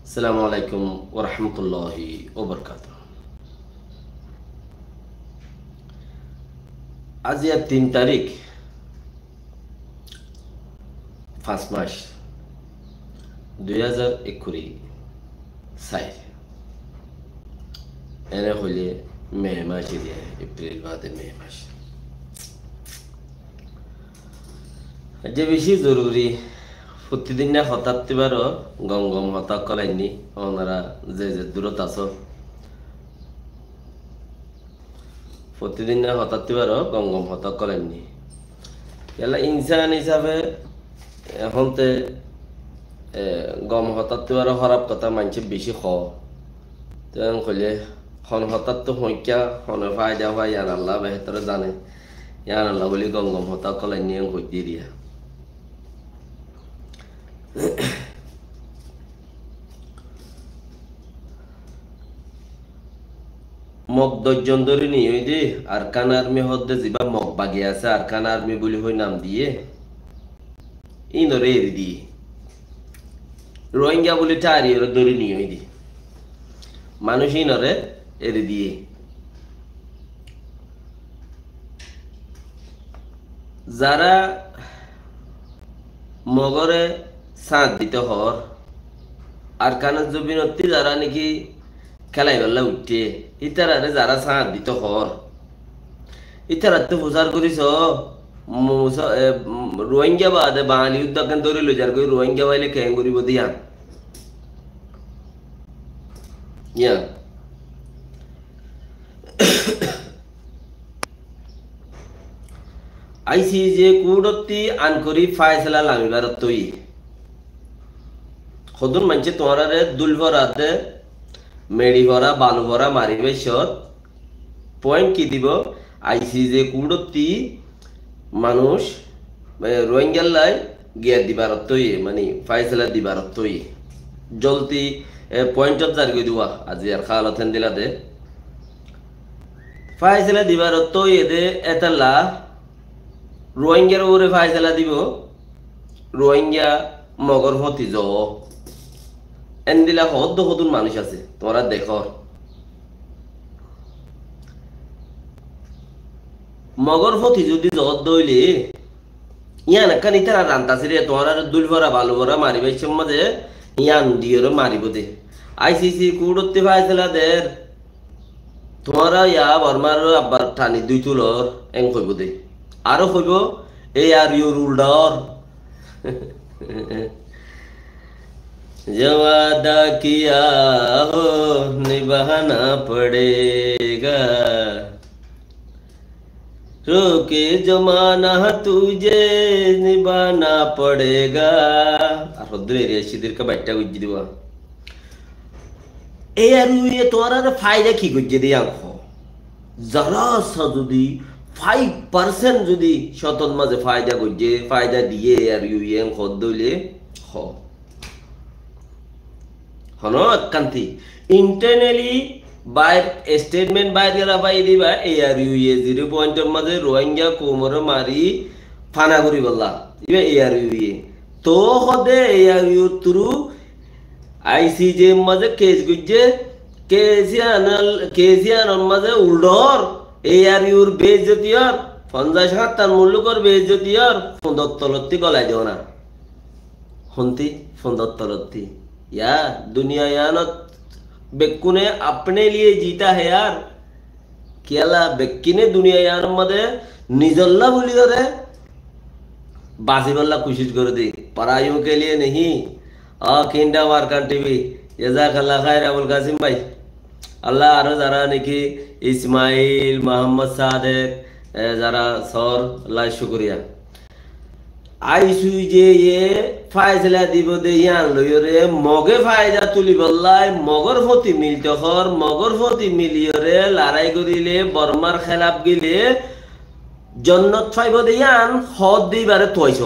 আসসালামু আলাইকুম ওয়া রাহমাতুল্লাহি ওয়া বারাকাতুহু। আজ ৩ তারিখ ৫ মাস ২০২১ সাল এনে হইলে মে মাস দিয়ে এপ্রিল বাদে মে মাস যে বেশি জরুরি প্রতিদিন না হঠাৎ বারো গম গম হঠাৎ কলাইনি ওনারা যে দূরত আছো প্রতিদিন না হঠাৎ বারো গম গম হঠাৎ কলাইনি এলা ইনসান হিসাবে এখনতে গম হঠাৎ বারো খারাপ কথা মানছে বেশি তেন কইলে হন হঠাৎ তো সংখ্যা হন ফায়দা হয় ইয়ান আল্লাহ বেহতরে জানে ইয়ান আল্লাহ বলি গম গম হঠাৎ কলাইনি কইতে দিয়া মগ দর্জন ধরে নিয়ে ওই যে আরকান আর্মি হদ্দে যিবা মগ বাগি আছে আরকান আর্মি বলি হই নাম দিয়ে ই ধরে এরি দিয়ে রোহিঙ্গা বলি টারি ওরা ধরে নিয়ে ওই দি মানুষই নরে এরি দিয়ে যারা মগরে সাঁত দিতে হর আরকানের জমিনতি যারা নাকি খেলাই বেলা উঠে ইতারারে যারা সাঁত দিতে হর ইতারা তো প্রচার করিস রোহিঙ্গা বাদে বাঙালি উদ্যোগ ধরে লো যার কই রোহিঙ্গা বাইলে কেন করিব দিয়া ইয়া আইসি যে কুড়তি আন করি ফায়সালা লামিবার তৈ সদুন মানছে তোমারে দুল ভরাতে মেড়ি ভরা বালু ভরা মারিবে সত পয়েন্ট কি দিব আইসি যে কুড়তি মানুষ রোহিঙ্গার লাই গিয়া দিবার তৈ মানে ফায়সালা দিবার তৈ জলদি পয়েন্টত জারি করে দিবা আজি আর খালতেন দিলা দে ফায়সালা দিবার তৈ দে এতালা রোহিঙ্গার উপরে ফায়সালা দিব রোহিঙ্গা মগর হতি জ এন দিলা হদ্দ হদুন মানুষ আছে তোমরা দেখো মগর হতি যদি জত দইলে ইয়ান একান ইতারা রান্তাছে রে তোমার দুল ভরা বালু ভরা মারিবে মাঝে ইয়ান দিয়ে মারিব দে আইসিসি কুড়তে ফায়সালা দের তোমারা ইয়া বর্মার আব্বার ঠানি দুই তুলর এং কইব দে আরো কইব এই আর ইউ রুলডর জওয়াদা কিয়া হো নিভানা পড়েগা रोके जमाना तुझे निभाना पड़ेगा আর হদ্রে রে সিদির কা বাইটা গুজি দিবা এই আর ইয়ে তোরা ফায়দা কি গুজি দিয়া খো যারা যদি 5% যদি শতন মাঝে ফায়দা গুজি ফায়দা দিয়ে আর ইয়ে খদ দইলে হ হনো কান্তি ইন্টারনালি বাইর স্টেটমেন্ট বাইর গেলা বাই দিবা এই আর ইউ 0 পয়েন্টের মাঝে রোহিঙ্গা কোমর মারি ফানা করি বললা দিবা এই আর ইউ তো হদে এই আর ইউ থ্রু আইসিজে মাঝে কেস গুজে কেজিয়ান মাঝে উল্ডর এই আর ইউর বেইজ্জতি আর 50-70 মূল্যকর বেইজ্জতি আর ফন্দর তলত্তি গলাই দেও না হন্তি ফন্দর তলত্তি या दुनिया यानत बेक्कू ने अपने लिए जीता है यार केला बेक्की ने दुनिया यान मदे निजल्ला बोली रे बाजी बल्ला कोशिश कर दी परायों के लिए नहीं किंडा मारकान टीवी जज़ाकल्लाह खैर अबुल कासिम भाई अल्लाह आरो जरा नेकी इस्माइल मोहम्मद सादेक जरा सौर अल्लाह शुक्रिया আইসু যে এ ফায়সালা দিব দে ইয়ান লইরে মগে ফায়দা তুলি বললাই মগর ফতি মিলতে হর মগর ফতি মিলিয়রে লড়াই করিলে বর্মার খেলাপ গিলে জন্নত ফাইব দে ইয়ান হদ দিবারে তয়ছ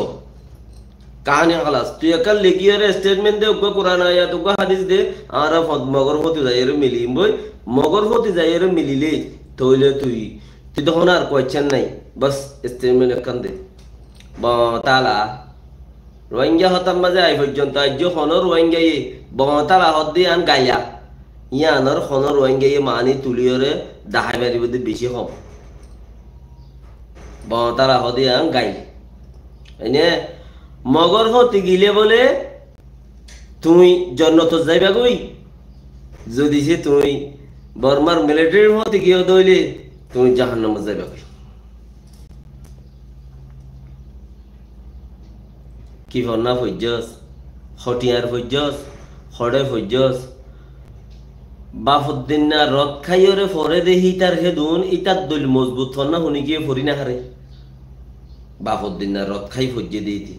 কাহানি খালাস তুই একাল লিখিয়রে স্টেটমেন্ট দে উগ্র কোরআন আয়াত উগ্র হাদিস দে আর মগর ফতি যাইরে মিলিম বই মগর ফতি যাইরে মিলিলে তইলে তুই তখন আর কোয়েশ্চেন নাই বাস স্টেটমেন্ট একান দে তালা রোহিঙ্গা হতাম মাঝে আই পর্যন্ত আজ হনর রোহিঙ্গা বংতালা হদ দিয়ে আন গাইলা ইয়ানর হনর রোহিঙ্গা মানি তুলিয়রে দাহাই বাড়ি বুদ্ধি বেশি হব বংতালা হদ দিয়ে আন গাইল এনে মগর হতে গিলে বলে তুমি জন্নত যাইবা কই যদি সে তুমি বর্মার মিলিটারির হতে গিয়ে দইলে তুমি জাহান্নামে যাইবা কই কি ভন্না ফজ্জস হটিয়ার ফজ্জস হড়ে ফজ্জস বাফুদ্দিন না রথ খাইয়রে ফরে দেহি তার হেদুন ইতার দল মজবুত ফন্না শুনি গিয়ে ফরি না হারে বাফুদ্দিন না রথ খাই ফজ্জে দিইতি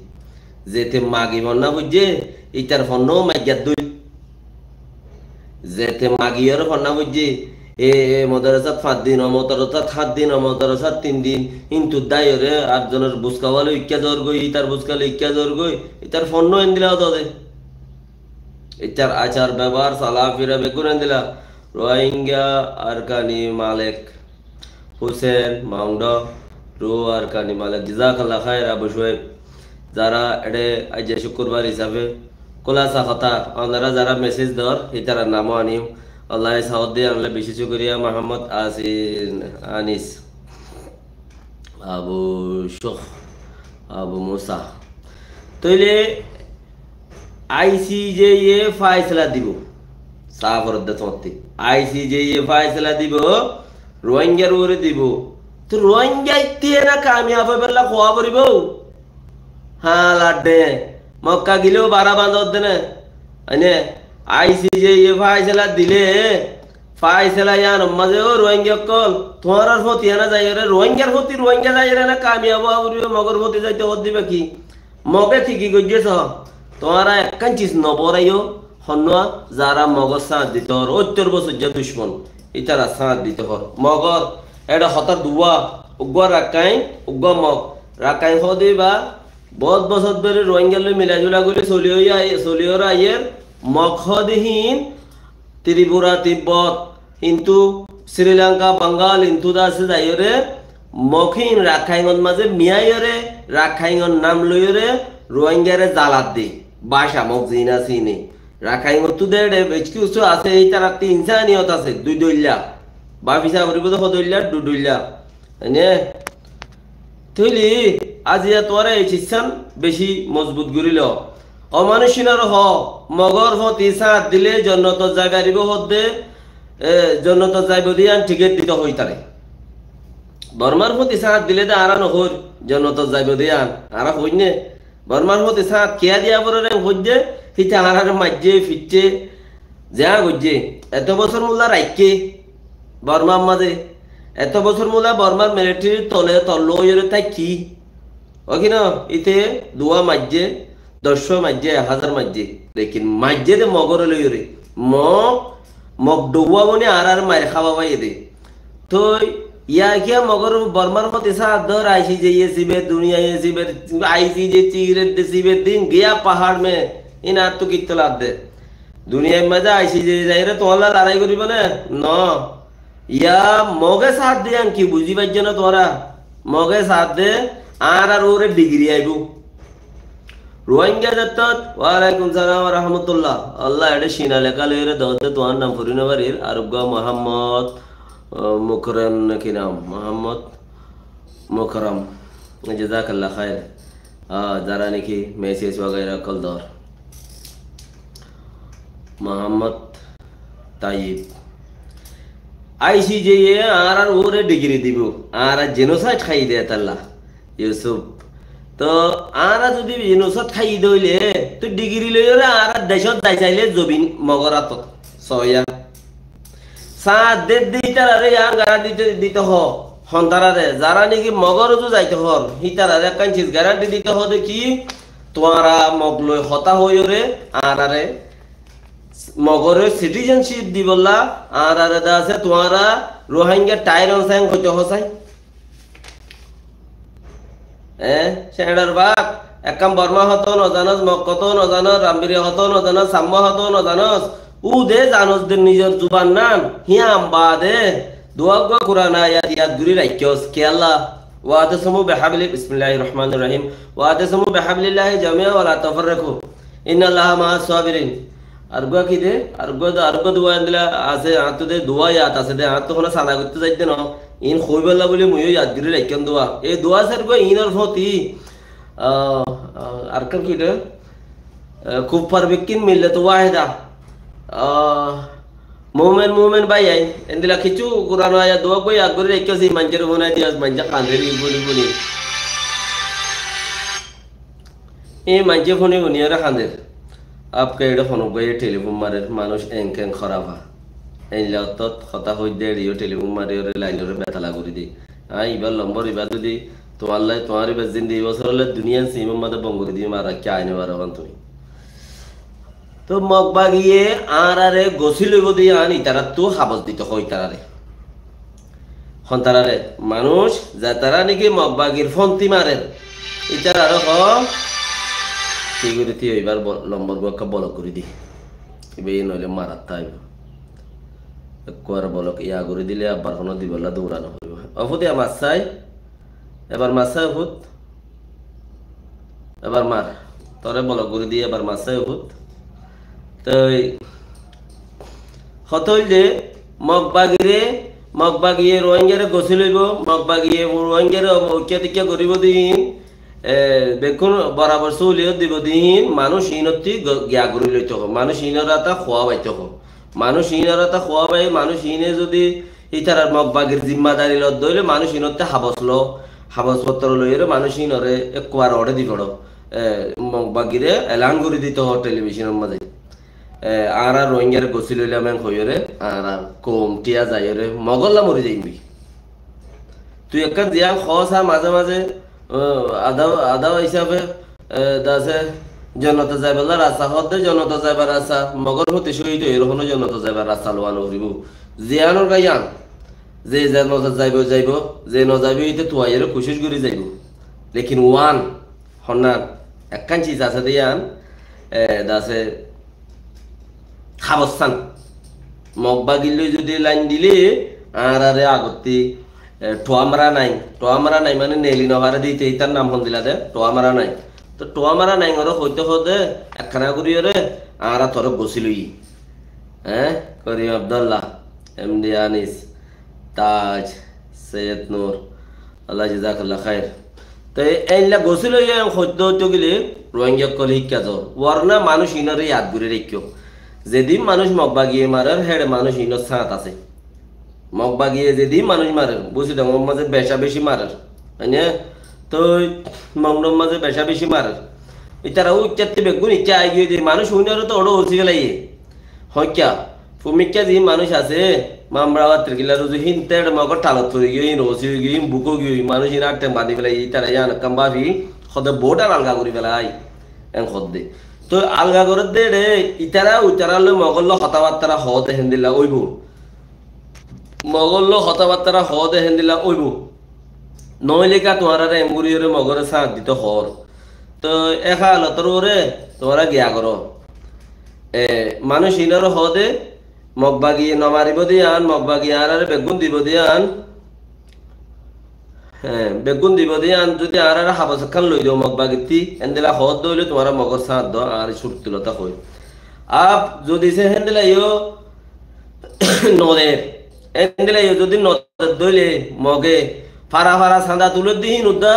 যেতে মাগি ভন্না ফজ্জে ইতার ফন্নও মাইয়ার দই যেতে মাগিয়র ফন্না ফজ্জে মদরসাত 5 দিন অমতরসাত 7 দিন অমতরসাত 3 দিন কিন্তু দায়রে আটজনের বুসকাওয়ালে ইক্কা জোর গই ইতার বুসকালে ইক্কা জোর গই ইতার ফন্ন এন দিলা দে ইতার আচার ব্যবহার সালা ফিরা বেগুন এন দিলা রোহিঙ্গা আরকানি মালিক হুসেন মাউন্ড রো আরকানি মালিক জাযাকাল্লাহ খায়র আবু শুয়েব যারা এডে আজ শুক্রবার হিসাবে কোলাসা কথা ওনারা যারা মেসেজ দর ইতার নাম আনিও আল্লাহ সাউদ্দি আনলে বেশি শুকরিয়া মোহাম্মদ আসিন আনিস আবু শুখ আবু মুসা তইলে আইসিজে ফায়সালা দিব সাফরদ তোমাতে আইসিজে ফায়সালা দিব রোহিঙ্গার ওরে দিব তো রোহিঙ্গা ইতে না কামিয়াব হইবলা খোয়া করিব হ্যাঁ লাড্ডে মক্কা গিলেও বারা বাঁধত দেনে আনে আইসিজে ফায়সালা দিলে ফায়সালা ইয়ান মাঝে ও রোহিঙ্গা কল তোমার প্রতি না যাই রে রোহিঙ্গার প্রতি রোহিঙ্গা যাই রে না কামিয়াব হইব মগর প্রতি যাইতে হদ দিবে কি মগে ঠিকই গজ্জেছ তোমারা একখান চিজ নবরাইও হন্যা যারা মগর সাথ দিত হর 70 বছর যে দুশ্মন ইতারা সাথ দিত হর মগর এটা হতার দুয়া উগ্র রাখাই উগ্র মগ রাখাই হদিবা বহুত বছর ধরে রোহিঙ্গা মিলাজুলা করে চলিওরা আইয়ের মখদহীন ত্রিপুরা তিব্বত কিন্তু শ্রীলঙ্কা বাঙ্গাল ইন্তুদা আছে যাইরে মখিন রাখাইঙ্গন মাঝে মিয়াইরে রাখাইঙ্গন নাম লইরে রোহিঙ্গারে জালাত দি বাসা মক জিনা সিনে রাখাইঙ্গন তুদের এক্সকিউজ আছে এই তারা ইনসানিয়ত আছে দুই দইলা বা ভিসা করিব তো দইলা দু দইলা এনে তুইলি আজিয়া তোরে এই চিসান বেশি মজবুত গরিল অমানুষিনার হ মগর হতি সাথ দিলে জন্নত যাইবারিব হদে জন্নত যাইব দিয়ান টিকেট দিতে হই তারে বর্মার হতি সাথ দিলে দে আরা নহর জন্নত যাইব দিয়ান আরা হইনে বর্মার হতি সাথ কিয়া দিয়া পরে হইজে হিতা আরার মাঝে ফিটছে যা গজ্জে এত বছর মুলা রাইকে বর্মার মাঝে এত বছর মুলা বর্মার মিলিটারির তলে তল্লরে তাই কি ওকিনা ইতে দুয়া মাঝে 100 মাঝে 1000 মাঝে লেকিন মাঝে দে মগর লইরে মগ ডুয়া বনে আর মার খাওয়া পাই দে তো ইয়া কিয়া মগর বর্মার মতে সাদর আইসি যে ये सिबे दुनिया ये सिबे आईसी जे चीरे दे सिबे दिन गया पहाड़ में इन आत तो कितला दे दुनिया में मजा आईसी जे जाइरे तो अल्लाह लड़ाई करिबो ना न या मगे साथ दे की बुझी बाज ना तोरा मगे साथ दे আর ওরে ডিগ্রি আইবো রোহিঙ্গা দত্তত ওয়ালাইকুম সালাম ওয়া রাহমাতুল্লাহ আল্লাহ এডে সিনা লেখা লইরে দতে তোমার নাম ফরিনবারির আরবগা মোহাম্মদ মুকরম নাকি নাম মোহাম্মদ মুকরম জাযাকাল্লাহ খায়ের যারা নাকি মেসেজ वगैरह কল দর মোহাম্মদ তাইব আইসিজে আর ওরে ডিগ্রি দিব আর জেনোসাইড খাই দে আল্লাহ ইউসুফ তো আরা যদি জেনোসাইড খাই দইলে তো ডিগ্রি লইরে আর দেশত যাই চাইলে জবিন মগরাত সয়া সাত দে দিতারে গারা দিতে হ হন্তারারে যারা নাকি মগরজু যাইতে হর হিতারারে কাঞ্চিস গ্যারান্টি দিতে হ দেখি তোরা মগলই হতা হইরে আরারে মগরের সিটিজেনশিপ দিবলা আরারে দা আছে তোরা রোহিঙ্গা টাইরন সাং হইতে হসাই সেডার বাপ একম বর্মা হতো নজানস মক্কতো নজানস রামবিরি হতো নজানস সাম্মা হতো নজানস উ দে জানস দে নিজের জুবান নাম হিয়াম বা দে দুয়াগ কুরআন আয়াত ইয়াদ গুরি রাইকস কে আল্লাহ ওয়াতাসামু বিহাবলি বিসমিল্লাহির রহমানির রহিম ওয়াতাসামু বিহাবলিল্লাহি জামিআ ওয়া লা তাফাররাকু ইন্নাল্লাহা মাআস সাবিরিন। আরগো কি দে আরগো দোয়া দিলা আছে আতো দে দোয়া ইয়াত আছে দে আতো কোন সালা করতে যাইতে ন ইন কইবেলা বলে মুইও ইয়াদ দিলে রাখেন দোয়া এই দোয়া স্যার গো ইনর ফতি আর কার কি দে কুফার বিকিন মিল্লাত ওয়াহিদা মুমিন ভাই আই এন্দিলা কিছু কুরআন আয়াত দোয়া কই আগরে রেখেছি মানজের বনাই দিয়াস মানজা কান্দেরি বলি এই মানজে ফোনে বনিয়ারা কান্দের আপকে এটা ফোন গয়ে টেলিফোন মারে মানুষ এংকেং খরাবা এই লতত কথা হই দে রিও টেলিফোন মারে ওরে লাইনরে বেতালা করে দি ইবার নম্বর ইবার যদি তোমার লাই তোমার ইবার জিন্দেগি বছর হলে দুনিয়া সিমের মধ্যে বঙ্গরি দিয়ে মারা কে আইনে পারবান তুমি তো মগবাগিয়ে আরে গছি লইব দিয়ে আনি তারা তো হাবস দিত হয় তারারে হন্তারারে মানুষ যা তারা নাকি মগবাগির ফন্তি মারেন ইতার আরো হ ঠিক করে তুই এবার নম্বর বকা বলক করে দি এবার নইলে মারাত তাইব একবার বলক ইয়া করে দিলে আবার কোনো দিবলা দৌড়ানো হইব অফুতে আমার চাই এবার মাসাই অফুত এবার মার তরে বলক করে দিয়ে এবার মাসাই অফুত তো হত যে মগবাগিয়ে রোহিঙ্গারে গছি লইব মগবাগিয়ে রোহিঙ্গারে ঐক্য টিকা করিব দিন বেগুন বরাবর চলিও দিব দিন মানুষ ইনতি গিয়া করি লইতে হোক মানুষ ইনরাতা খোয়া বাইতে হোক মানুষ ইনরাতা খোয়া বাই মানুষ ইনে যদি ইতার মগবাগির জিম্মাদারি লত দইলে মানুষ ইনতে হাবসপত্র লইরে মানুষ ইনরে একবার অর্ডে দি পড়ো মগবাগিরে এলান করে দিতে হোক টেলিভিশনের মাঝে আর রোহিঙ্গারে গছি লইলাম হইরে আর কম টিয়া যাইরে মগল্লা মরি যাইবি তুই একটা দিয়া খসা মাঝে মাঝে আদা হিসাবে দাসে জনতা যাইবার রাস্তা হতে জনতা যাইবার রাস্তা মগর হতে শহীদ এরকম জনতা যাইবার রাস্তা লোয়ানো করিব জিয়ানোর গাইয়ান যে নজর যাইব যে নজাইব ইতে তুয়াইরে কোশিশ করে যাইব লেকিন ওয়ান হন্নান একখান চিজ আছে দিয়ান দাসে খাবস্থান মগবাগিলে যদি লাইন দিলে আর আরে আগতি টোয়ামারা নাই মানে নেলি নভারে দিতে তার নাম হন দিলা দে টোয়ামারা নাই তো টোয়ামারা নাই ওর হইতে হতে একখানা করি রে আর তোর বসিলই হ্যাঁ করিম আব্দুল্লাহ এমডি আনিস তাজ সৈয়দ নূর আল্লাহ জাজাকাল্লাহ খায়ের তো এইলা গছিলই হইতে গেলে রোহিঙ্গা কলে শিক্ষা যাও ওয়ারনা মানুষ ইনরে ইয়াদ করে রেখিও যেদিন মানুষ মগবাগিয়ে মারার হেড মানুষ ইনর ছাঁত আছে মগবাগিয়ে যেদিন মানুষ মারে বুঝি তো ওর মাঝে বেশা বেশি মারার হ্যাঁ তো মগনর মাঝে বেশা বেশি মারার ইতারা উচ্চাতে বেগুন ইচ্ছা আই গিয়ে মানুষ উইনারও তো ওড়ো হচ্ছে গেলাই হইকা ভূমিকা যে মানুষ আছে মামরাওয়াতের গিলা রুজু হিনতে মগর টালত করে গিয়ে রসি গিয়ে বুকো গিয়ে মানুষ ইন আটতে বাঁধি পেলাই ইতারা ইয়ান কাম্বাভি সদে বোটার আলগা করি পেলাই এন সদে তো আলগা করে দে রে ইতারা উইতারা মগল্ল কথাবার্তা হতে হেন্দিলা ওইব মগল্ল কথাবার্তা হতে হেন্দিলা ওইব নইলেকা তোমার এমগুড়িরে মগরে সাঁত দিত হর তো একা লতর ওরে তোমরা গিয়া করো মানুষ ইনারও হদে মগবাগিয়ে নমারিব দিয়ে আন মগবাগিয়ে আর বেগুন দিব দিয়ে আন হ্যাঁ বেগুন দিব দিয়ে আন যদি আর হাবস খান লই দিও মগবাগিতি এন্দিলা হদ দইলে তোমার মগর সাঁত দ আর সুরতিলতা হই আপ যদি সে হেন্দিলা ইও নদের এন্দিলা ইও যদি নদের দইলে মগে ফারা ফারা সান্দা তুলে দিন উদ্দা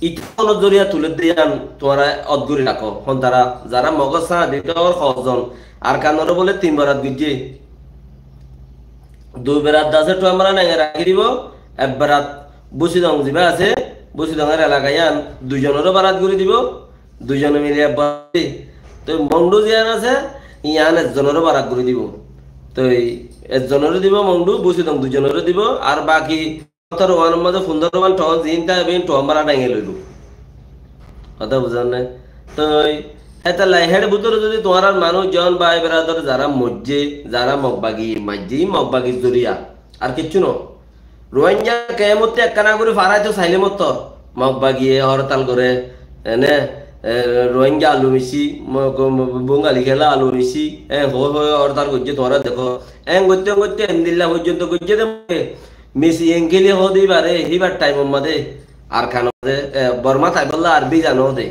ইটানো জরিয়া তুলে দিয়ান তোমরা অদগুরি রাখো হন তারা যারা মগজ সাঁ দিতে ওর সজন আর কানরে বলে 3 বেরাত গিয়ে 2 বেরাত দাসে তো আমরা নাই রাখি দিব 1 বেরাত বসি দং দিবা আছে বসি দঙের এলাকায় আন 2 জনেরও বেরাত করে দিব 2 জনে মিলে বাড়ি তো মন্ডু জিয়ান আছে ইয়ান 1 জনেরও বেরাত করে দিব তো 1 জনেরও দিব মন্ডু বসি দং 2 জনেরও দিব আর বাকি তোর ওয়ানের মধ্যে 15 টো জিনটা বেন টো আমরা ডাঙে লইব কথা বুঝান না তো এটা লাইহেড ভিতরে যদি তোমার মানুষ জন ভাই ব্রাদার যারা মজ্জে যারা মগবাগি মাঝি মগবাগির জরিয়া আর কিচ্ছু ন রোহিঙ্গা কেমতে একখানা করে ফারাই তো সাইলে মত মগবাগিয়ে হরতাল করে এনে রোহিঙ্গা আলু মিশি বঙ্গালী খেলা আলু মিশি হরতাল করছে তোমরা দেখো করতে এন্দিল্লা পর্যন্ত করছে মেসি এঙ্কেলি হদি বারে হিবার টাইম মধ্যে আর খান বর্মা তাই বললা আর বি জানো দে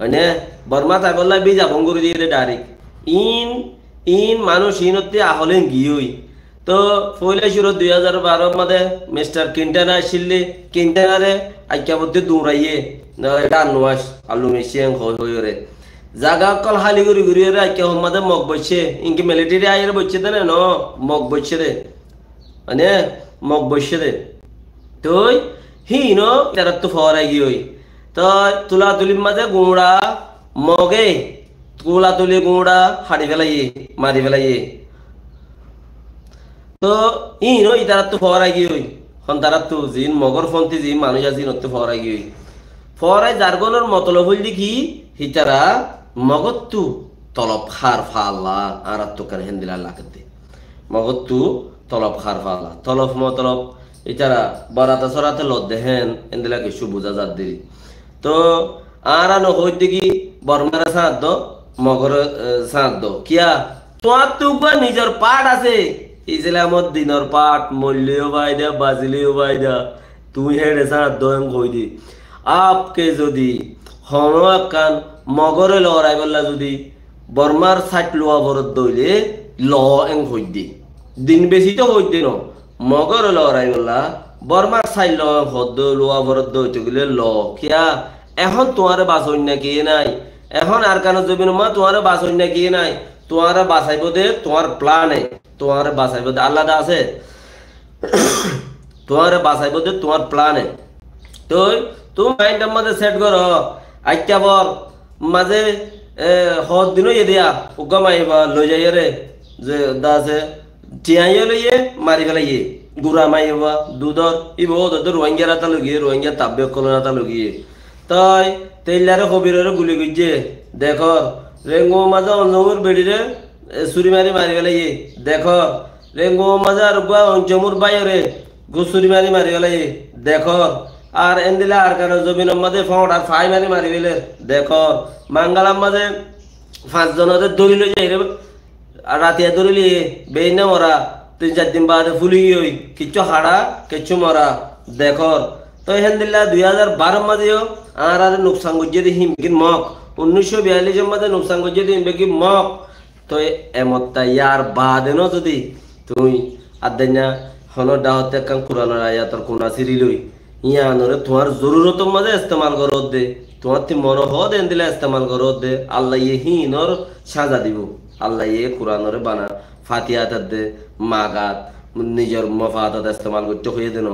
মানে বর্মা তাই বললা বি যাবং করে দিয়ে ডাইরেক্ট ইন ইন মানুষ ইনতে আহলেন গিয়ই তো পয়লা শুরু 2012 মধ্যে মিস্টার কিন্টানা আসলে কিন্টানারে আইকা মধ্যে দৌড়াইয়ে এটা নোয়াস আলু মেশিয়াং হয়ে জাগা কল হালি গুরি গুরি রে আইকা মধ্যে মগ বসছে ইনকে মিলিটারি আইরে বসছে দেন ন মগ বসছে রে মানে মগ বসছে রে তুই হিন তারা তো ফরাই গিয়ে তো তুলা তুলির মাঝে গুঁড়া মগে তুলা তুলি গুঁড়া হাড়ি ফেলাইয়ে মারি ফেলাইয়ে তো ইনো ইতারা তো ফরাই গিয়ে হন তারা তো জিন মগর ফন্তি জি মানুষ আছে নতে ফরাই গিয়ে ফরাই জারগনের মতলব হইল কি হিতারা মগত্তু তলব খার ফাল্লা আর তো কার হেন্দিলা লাগাতে মগত্তু তলব খার ফাল্লা তলব মতলব ইতারা বারাতা সরাতে লদ দেহেন হেন্দিলা কিছু বুঝা যার দেরি তো আর আনো হইতে কি বর্মারা সাঁত দ মগর সাঁত দ কিয়া তোমার তো নিজের পাট আছে ইসলামত দিনের পাট মল্লিও বাইদা বাজিলিও বাইদা তুমি হেডে সাঁত দয়ং কই দি আপকে যদি হন একান মগরে লড়াই বললা যদি বর্মার সাইট লোয়া ভরত দইলে ল এং হই দি দিন বেশি তো হইতে ন মগরে লড়াই বললা বর্মার সাইট লোয়া ভরত দইতে গেলে ল কিয়া এখন তোমার বাসন না কে নাই এখন আর কেন জমিন মা তোমার বাসন না কে নাই তোমার বাসাইব দে তোমার প্ল্যানে তোমার বাসাইব দে আল্লাহ আছে তোমার বাসাইব দে তোমার প্ল্যানে তো তুমি মাইন্ডের মধ্যে সেট করো আইটা বর মাঝে হদ দিন ইয়ে দিয়া উগামাইবা লই যাই রে যে দাসে টিয়াইয়ে লইয়ে মারি ফেলাইয়ে গুড়া মাইবা দুধর ইবো দুধ রোহিঙ্গা তা লগিয়ে রোহিঙ্গা তাব্য কলনা তা লগিয়ে তাই তেইলারে কবিরের গুলি গুজে দেখো রেঙ্গো মাজা অঞ্জমুর বেড়িরে চুরি মারি মারি ফেলাইয়ে দেখো রেঙ্গো মাজা আর অঞ্জমুর বাইরে গুসুরি মারি মারি ফেলাইয়ে দেখো আর এন্দিলা আর কারো জমিনের মাঝে ফট আর ফাই মারি মারি ফেলে দেখো মাঙ্গালার মাঝে 5 জনের দড়ি লই যাই রে আর রাতিয়া দড়ি লিয়ে বেইনা মরা 3-4 দিন বাদে ফুলি হই কিচ্ছু হাড়া কিচ্ছু মরা দেখো তো হেন্দিল্লা 2012 মাঝেও আর নুকসান গজ্জে দিহিম কিন মক 1942 মাঝে নুকসান গজ্জে দিহিম কি মক তো এমত্তা ইয়ার বাদে ন যদি তুই আদেনা হনো দাওতে কান কুরআনের আয়াতর কোনা সিরি লই ইয়ানরে তোমার জরুরতের মাঝে ইস্তেমাল করো দে তোমার তি মন হদ এন্দিলা ইস্তেমাল করো দে আল্লাহ ইয়ে হিনর সাজা দিব আল্লাহ ইয়ে কুরআনরে বানা ফাতিহাত দে মাগাত নিজের মফাদাত ইস্তেমাল করতে হয়ে দেন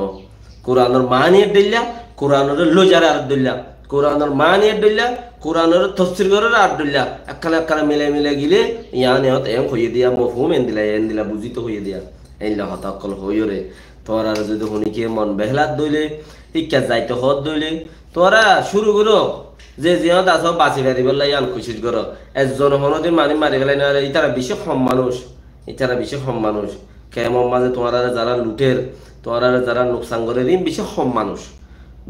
কুরআনের মানিয়ে দিল্লা কুরআনের লজার আর দিল্লা কুরআনের মানিয়ে দিল্লা কুরআনের তাফসীর করার আর দিল্লা একখানা একখানা মিলে মিলে গিলে ইয়ানে হত এম হয়ে দিয়া মফহুম এন্দিলা বুঝিত হয়ে দিয়া এইলা হতাকল হইরে তোরা যদি হনিকে মন বেহলাত দইলে শিক্ষা যাইতে হত দইলে তোরা শুরু করো যে জিহত আস বাঁচি ফেরি বললাই আন খুশি করো একজন হনদিন মানি মারি ফেলাই না ইতারা বেশি কম মানুষ ইতারা বেশি কম মানুষ কেমন মাঝে তোমার যারা লুটের তোমার যারা নোকসান করে ঋণ বেশি কম মানুষ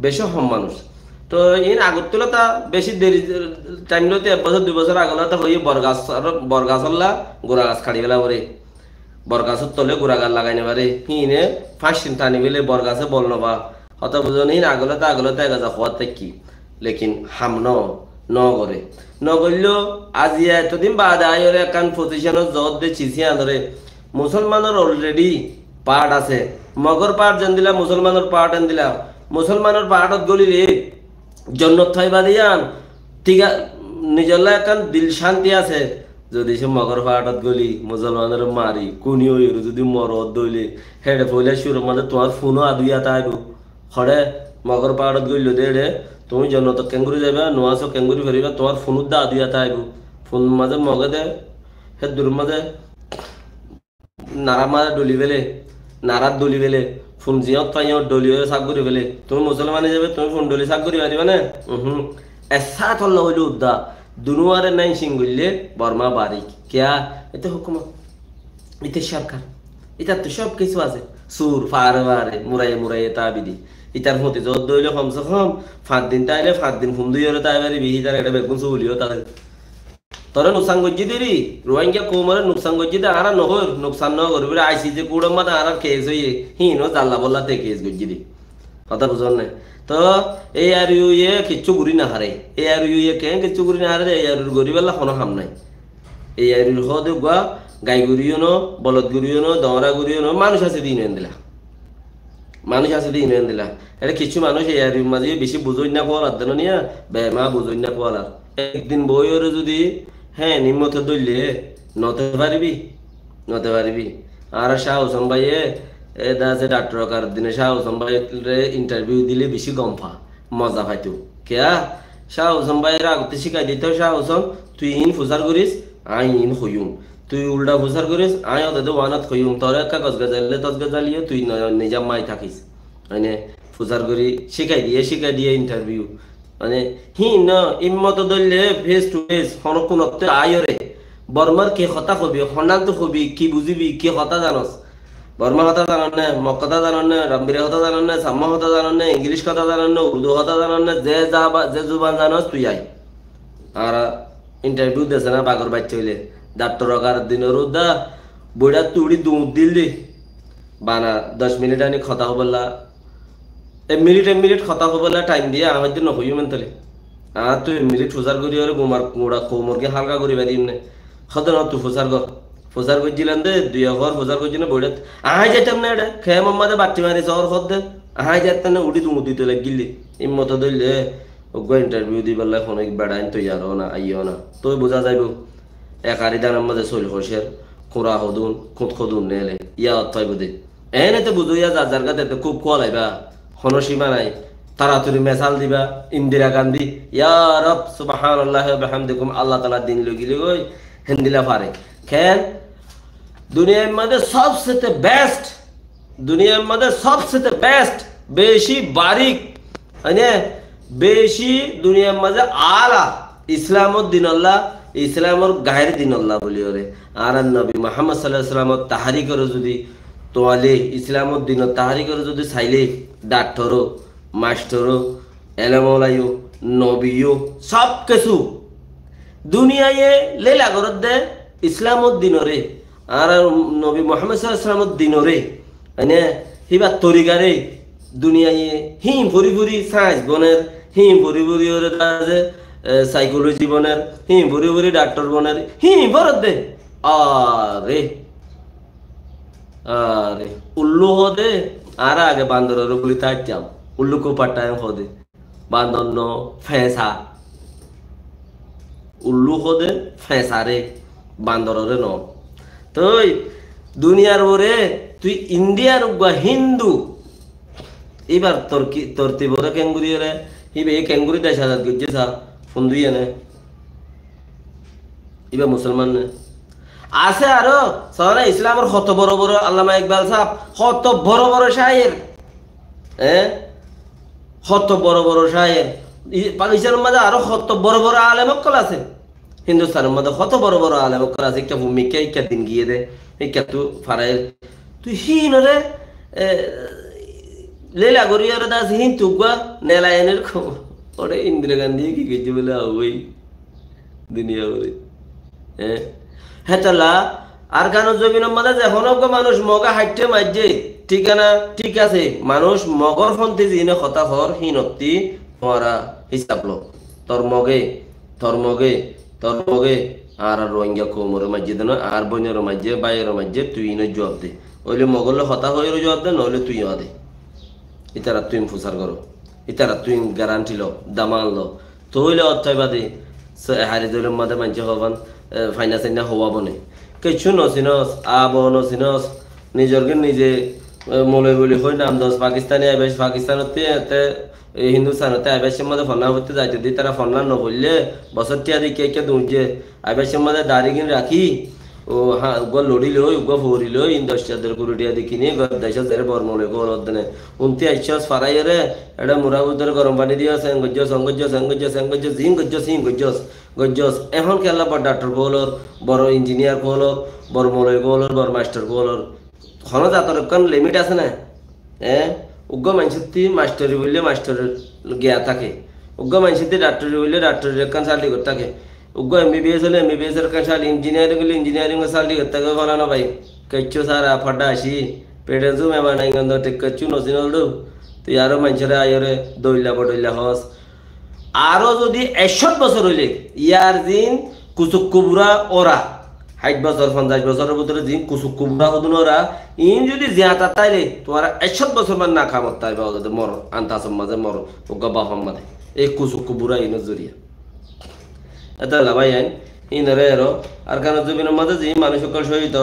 বেশি কম মানুষ তো ইন আগত তুলতা বেশি দেরি টাইম লইতে 1 বছর 2 বছর আগলতা হয়ে বরগাছল্লা গোড়া গাছ খাড়ি ফেলা করে বরগাছের তলে গুড়াগার লাগাইনে পারে হিনে 5 দিন টানি বেলে বরগাছে বল নবা হত বুঝুন হিন আগলতা এগাজা হওয়ার কি লেকিন হাম ন করে ন করলেও আজি এতদিন বাদে আয়রে একান পজিশনের জত দে চিছি আনরে মুসলমানের অলরেডি পার্ট আছে মগর পার্ট যেন দিলা মুসলমানের পার্ট এন দিলা মুসলমানের পার্টত গলিলে জন্নত থাইবা দিয়ান ঠিক নিজলা একান দিল শান্তি আছে যদি সে মগর পাহাড়ত গলি মুসলমানের মারি কোনিও যদি মরদ দইলে হেডে পইলে শুরুর মধ্যে তোমার ফোনও আদুইয়া তাইব হরে মগর পাহাড়ত গইল দে তুমি জন্নত কেঙ্গুরি যাবে নোয়াছো কেঙ্গুরি ফেরিবা তোমার ফোনত দা আদুইয়া তাইব ফোন মাঝে মগে দে হে দূর মাঝে নারা মাঝে ডলি ফেলে নারাত ডলি ফেলে ফোন জিয়ত পাইও ডলি হয়ে শাক করি ফেলে তুমি মুসলমানে যাবে তুমি ফোন ডলি শাক করি পারিবা না এসা তল্ল হইল উদ্দা দুনুয়ারে নাই সিঙ্গুললে বর্মা বাড়ি কিয়া এতে হুকুমত এতে সরকার এটা তো সব কিছু আছে সুর ফারে মুরাইয়ে তাবিদি ইতার মতে যত দইলে কমসে কম 5 দিন তাইলে 5 দিন ফোন দুই তাই পারি বিহি তার এটা বেগুন চুলিও তাই তোরে নুকসান গজ্জি দিরি রোহিঙ্গা কোমরে নুকসান গজ্জি দে আর নহর নুকসান ন করবি আইসি যে কুড়ম মাদা আর কেস হইয়ে হিনো জাল্লা বল্লা তে কেস গজ্জি দি কথা বুঝন না তো এই আর ইউ এ কিচ্ছু গুরি না হারে এই আর ইউ এ কেন কিচ্ছু গুরি না হারে এই আর গরি বেলা কোনো হাম নাই এই আর ইউ হদে গুয়া গাই গুরিও ন বলদ গুরিও ন দমরা গুরিও ন মানুষ আছে দিন দিলা মানুষ আছে দিন দিলা এটা কিছু মানুষ এই আর মাঝে বেশি বুঝই না কোয়ালার দেন নিয়া বেমা বুঝই না কোয়ালার একদিন বইয়ের যদি হ্যাঁ নিম্মত দইলে নতে পারিবি আর শাহ হোসেন ভাইয়ে এটা আছে ডাক্তার কার দিনে শাহ হোসেন ভাইরে ইন্টারভিউ দিলে বেশি গম্ফা মজা পাইতো কেয়া শাহ হোসেন ভাইয়ের আগতে শিখাই দিত শাহ হোসেন তুই ইন ফুসার করিস আই ইন হইম তুই উল্টা ফুসার করিস আই ওদের ওয়ানত হইম তোর একটা গছ গাজালে তস গাজালিয়ে তুই নিজা মাই থাকিস মানে ফুসার করি শিখাই দিয়ে ইন্টারভিউ মানে হি ন ইম্মত দললে ফেস টু ফেস হনকুনতে আয়রে বর্মার কে কথা কবি হনান্ত কবি কি বুঝিবি কি কথা জানস বর্মা কথা জানান না মক কথা জানান না রামবিরে কথা জানান না সাম্মা কথা জানান না ইংলিশ কথা জানান না উর্দু কথা জানান না যে যা যে জুবান জানস তুই আই আর ইন্টারভিউ দেছে না বাগর বাচ্চা হইলে ডাক্তার কার দিনের দা বইটা তুড়ি দুধ দিলি বানা 10 মিনিট আনি কথা বললা এক মিনিট কথা বললা টাইম দিয়ে আমার দিন নকই মেনতলে আর তুই মিনিট ফুসার করি ওরে গোমার কোড়া কোমরকে হালকা করি পারিম না হত না তুই ফুসার করছিলেন দে 2 ঘর ফুসার করছিল বইটা আহাই যাইতাম না এটা খেয়ে মাম্মাদে বাটি মারি শহর হত দে আহাই যাইতাম না উড়ি দুমু দিতে লাগিলি ইম্মত দইলে ওগো ইন্টারভিউ দি বললা ফোন বেড়াইন তুই আর না আইও না তুই বোঝা যাইব একারি দানের মাঝে চল হোসের কোরা হদুন খুঁত খদুন নেলে ইয়া অর্থাইব দে এনেতে বুঝো ইয়া যার গাতে খুব কলাইবা হনসীমা নাই তাড়াতাড়ি মেসাল দিবা ইন্দিরা গান্ধী ইয়া রব সুবহানাল্লাহ ওয়া বিহামদিকুম আল্লাহ তাআলা দিন লগিলি ওই হিন্দিলা পারে কেন দুনিয়ার মধ্যে সবচেয়ে বেস্ট বেশি বারিক মানে বেশি দুনিয়ার মাঝে আলা ইসলামত দিন আল্লাহ ইসলামর গায়ের দিন আল্লাহ বলি ওরে আর নবী মুহাম্মদ সাল্লাল্লাহু আলাইহি ওয়াসাল্লাম তাহারি করে যদি তোয়ালে ইসলামত দিন তাহারি করে যদি চাইলে ডাক্তারও মাস্টারও এলেমলাইও নবীও সব কিছু দুনিয়ায় লেলা করত দে ইসলামত দিনরে আর নবী মুহাম্মদ সাল্লাল্লাহু আলাইহি ওয়াসাল্লামত দিনরে মানে হিবা তরিকারে দুনিয়ায় হিম ভরি সায়েন্স বনের হিম ভরি ওরে দাজে সাইকোলজি বনের হিম ভরি ডাক্তার বনের হিম ভরত দে আরে উল্লু হদে আর আগে বান্দরের বলি তাইতাম উল্লু কো পাটায় হদে বান্দর ন ফেসা উল্লু হদে ফেসা রে বান্দরের ন তুই দুনিয়ার ওরে তুই ইন্ডিয়ার হিন্দু এবার তোর তিবরে কেঙ্গুরি রে হিবে এই কেঙ্গুরি 10,000 গজ্জে সা ফন্দুইয়ে নে ইবা মুসলমান নে আছে আরো সারা ইসলামের কত বড় বড় আল্লামা ইকবাল সাহেব কত বড় বড় শায়ের কত বড় শায়ের পাকিস্তানের মধ্যে আরো কত বড় আলেম অক্কল আছে হিন্দুস্তানের মধ্যে কত বড় আলেম অক্কল আছে একটা ভূমিকা একটা দিন গিয়ে দে একটা তু ফারাই তুই হিন রে লেলা গরিয়ার দাস হিন তুগা নেলা এনের ওরে ইন্দিরা গান্ধী কি গেছে বলে ওই দুনিয়া বলে হেতলা আর গান জমিনের মধ্যে যখন মানুষ মগা হাইটে মাইজে ঠিক আছে মানুষ মগর ফন্তে জিনে কথা হর হিনত্তি তোমারা হিসাব লো তোর মগে আর রোহিঙ্গা কোমরে মাঝে দেন আর বইনের মাঝে বাইয়ের মাঝে তুই ইনে জবাব দে ওইলে মগলে হতা হয়ে জবাব দে নইলে তুই দে ইতারা তুই ফুসার করো ইতারা তুই গ্যারান্টি লো দামাল লো তো হইলে অর্থায়বাদী হারি দলের মাঝে মাঝে হবান ফাইনা হওয়া বনে কিছু নচিনস নচিনস নিজরকে নিজে মলে বলি হই নাম দোষ পাকিস্তানি আইবাস পাকিস্তানতে হিন্দুস্তানতে আইবাসের মধ্যে ফন্না করতে যাইতে দিই তারা ফন্না নবললে বছর টিয়া দিয়ে কে দুঁজে আইবাসের মধ্যে দাড়ি কিনে রাখি ও হ্যাঁ উগো লড়ি লই উগো ফৌরি লই ইন্ডাস্ট্রিয়াদের কুড়িটিয়া দেখি নিয়ে দেশের জেরে বর্মলে গরদ দেনে 29 ফারাই রে এটা মুরাবুদের গরম পানি দিয়ে গজ্জস এখন খেলা বড় ডাক্তার বলর বড় ইঞ্জিনিয়ার বলর বড় মলয় বলর বড় মাস্টার বলর হন জাতর কোন লিমিট আছে না উগ্র মানুষটি মাস্টারি বললে মাস্টারের জ্ঞা থাকে উগ্র মানুষটি ডাক্তারি বললে ডাক্তারের কান সার্টিফিকেট থাকে উগ্র এমবিবিএস হলে এমবিবিএস এর কাছে ইঞ্জিনিয়ারিং হলে ইঞ্জিনিয়ারিং সালটি করতে গেলে ফলানো ভাই কেচ্ছু সারা ফাটা আসি পেটেন্সু মেমা নাই গন্ধ ঠিক কেচ্ছু নসিন হল তুই আরো মানুষেরা আয়রে দইলা বডইলা হস আরো যদি 61 বছর হইলে ইয়ার দিন কুচুক কুবুরা ওরা 60 বছর 50 বছরের ভিতরে দিন কুচুক কুবুরা হদুন ওরা ইন যদি জিয়াতা তাইলে তোমার 61 বছর মান না খামত তাইবা ওদের মর আন্তাসম মাঝে মর ওগা বাফাম মাঝে এই কুচুক কুবুরা ইন জরিয়া এটা লাভাই আইন ইনরে এরো আর কারণ জমিনের মাঝে যে মানুষ সকল সহিত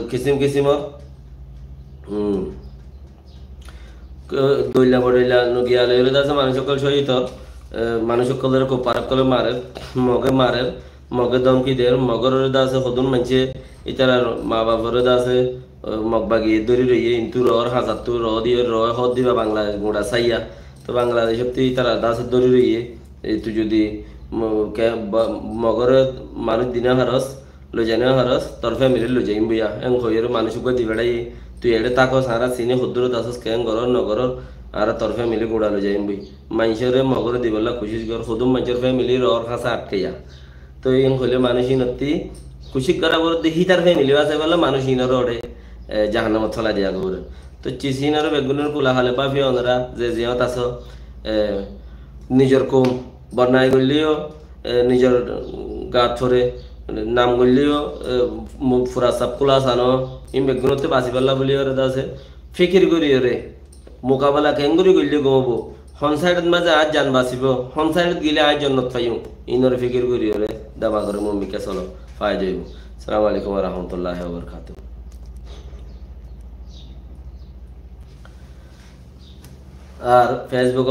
কিসিম কিসিমর দইলা বডইলা নগিয়ালে এর দাসে মানুষ সকল সহিত মানুষ সকলের কো পারক কলে মারে মগে দমকি দের মগর দাসে হদুন মানছে ইতার মা বাবার দাসে মগবাগি দরি রইয়ে ইনতু রর হাজার তু র দিয়ে র হদ দিবা বাংলা গোড়া সাইয়া তো বাংলাদেশ সত্যি তারা দাসে দরি রইয়ে এই তুই যদি মগর মানুষ দিনা হারস লো জানে হারস তোর ফ্যামিলি লো যাইম বুয়া এং হইয়ের মানুষ দি বেড়াই তুই এড়ে তাকো সারা সিনে হদ্দুর দাসস কেন গর নগর আর তোর ফ্যামিলি গোড়া লো যাইম বুই মানুষের মগর দিবলা খুশি কর হদুম মানুষের ফ্যামিলি রর খাসা আটকেয়া তো এং হইলে মানুষ ইনতি খুশি করা বড় দেখি তার ফ্যামিলি আছে বলে মানুষ ইনর ওড়ে জাহান্নামত চলা দিয়া গরে তো চিসিনার বেগুনের কুলা হালে পাফি ওনারা যে জিয়ত আছো নিজের কম বর্ণাই করলেও নিজের গাত ধরে নাম করলেও ফুরা সাপ কুলা সানো ইম বেগুনতে বাঁচি পারলা বলি ওরে আছে ফিকির করি ওরে মোকাবেলা কেঙ্গুরি করলে গমবো হন সাইডত মাঝে আজ জান বাঁচিব হন সাইডত গেলে আজ জন্নত পাইম ইনর ফিকির করি ওরে দাবা করে মম্মিকে চলো ফায় যাইব সালাম আলাইকুম রহমতুল্লাহ বরকাতুহু আর ফেসবুক